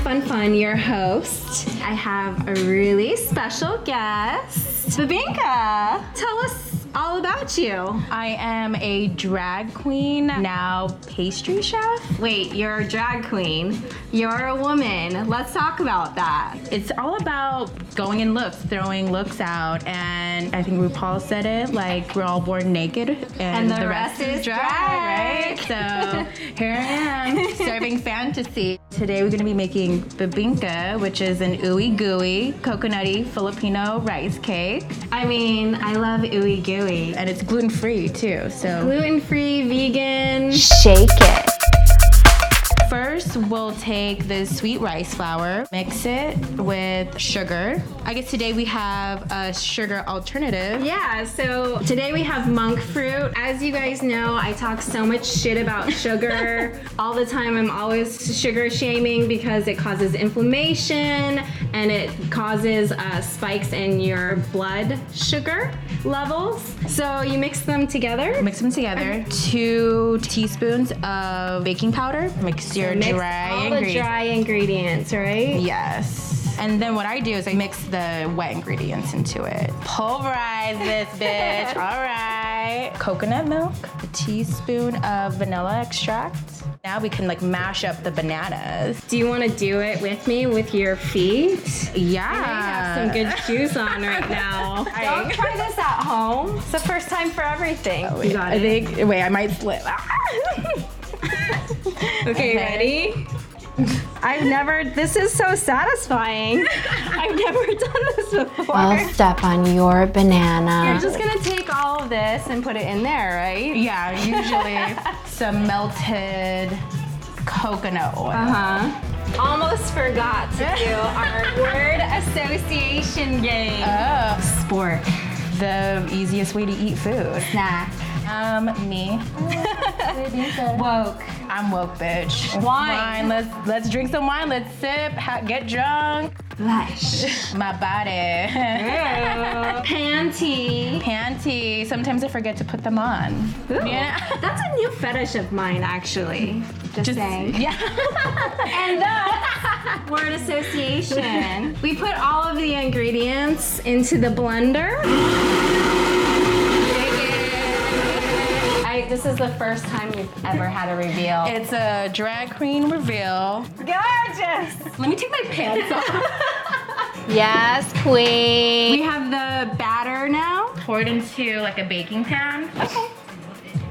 Fun, your host. I have a really special guest. Bibingka, tell us all about you. I am a drag queen, now pastry chef. Wait, you're a drag queen. You're a woman. Let's talk about that. It's all about going in looks, throwing looks out, and I think RuPaul said it, like we're all born naked And the rest is drag, right? So here I am, serving fantasy. Today we're gonna be making bibingka, which is an gooey, coconutty Filipino rice cake. I mean, I love ooey. And it's gluten-free too, so. Gluten-free, vegan. Shake it. First, we'll take the sweet rice flour, mix it with sugar. I guess today we have a sugar alternative. Yeah, so today we have monk fruit. As you guys know, I talk so much shit about sugar all the time. I'm always sugar shaming because it causes inflammation and it causes spikes in your blood sugar levels. So you mix them together. Mix them together. 2 teaspoons of baking powder. Mix your Mix dry all ingredients. the dry ingredients, right? Yes. And then what I do is I mix the wet ingredients into it. Pulverize this bitch. All right. Coconut milk, a teaspoon of vanilla extract. Now we can like mash up the bananas. Do you want to do it with me with your feet? Yeah. I have some good shoes on right now. Don't try this at home. It's the first time for everything. Oh, wait, You got it. wait, I might slip. Okay, ready? This is so satisfying. I've never done this before. I'll step on your banana. You're just gonna take all of this and put it in there, right? Yeah, usually some melted coconut oil. Almost forgot to do our word association game. Oh, Sport. the easiest way to eat food. Snack. Me. Woke. I'm woke, bitch. Wine. Let's drink some wine. Let's sip. Get drunk. Flesh. My body. Panty. Panty. Sometimes I forget to put them on. Ooh, Yeah. That's a new fetish of mine, actually. Just saying. Yeah. And thus, word association. We put all of the ingredients into the blender. This is the first time we've ever had a reveal. It's a drag queen reveal. Gorgeous! Let me take my pants off. Yes, queen. We have the batter now. Pour it into like a baking pan. Okay.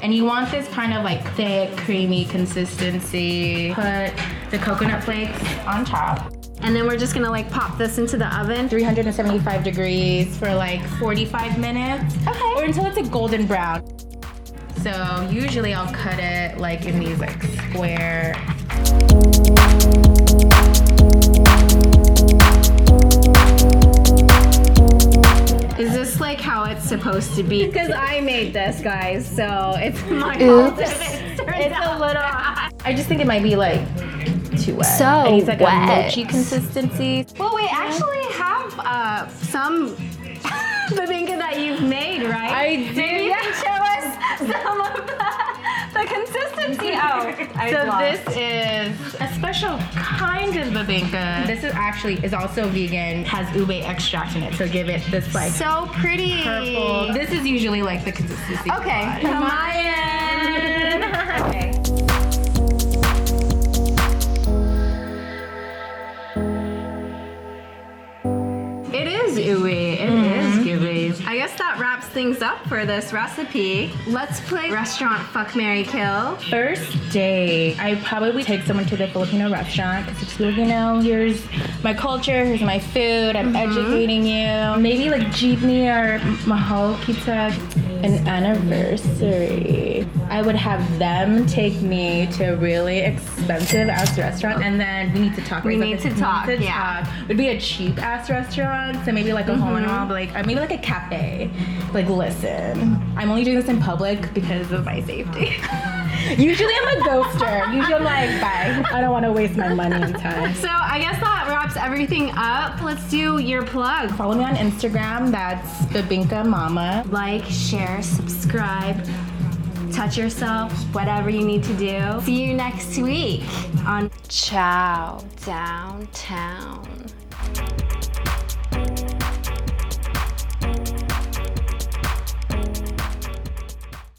And you want this kind of like thick, creamy consistency. Put the coconut flakes on top. And then we're just gonna like pop this into the oven. 375 degrees for like 45 minutes. Okay. Or until it's a golden brown. So usually I'll cut it like in these like square. Is this like how it's supposed to be? Because I made this, guys, so it's my Oops. fault. It's a little hot. I just think it might be like too wet. So it needs like wet. a mochi consistency. Well, we actually have some bibingka that you've made, right? I did. Maybe you can show us some of the consistency. This is a special kind of bibingka. This is also vegan, has OOEY extract in it, so give it this like So pretty. purple. This is usually like the consistency. Okay, come on in. Okay. It is ooey. It is gooey. I guess that wraps things up for this recipe. Let's play restaurant fuck, marry, kill. First date, I probably take someone to the Filipino restaurant because it's like, here's my culture, here's my food, I'm educating you. Maybe like jeepney or mahal kita, an anniversary. I would have them take me to a really expensive ass restaurant, and then we need to talk. We right? need to talk, yeah. It would be a cheap ass restaurant, so maybe like a hole in all, but like maybe like a cafe. Like, listen, I'm only doing this in public because of my safety. Usually I'm a ghoster. Usually I'm like, bye. I don't want to waste my money and time. So I guess that wraps everything up. Let's do your plug. Follow me on Instagram. That's Bibingka Mama. Like, share, subscribe. touch yourself, whatever you need to do. See you next week on Ciao downtown.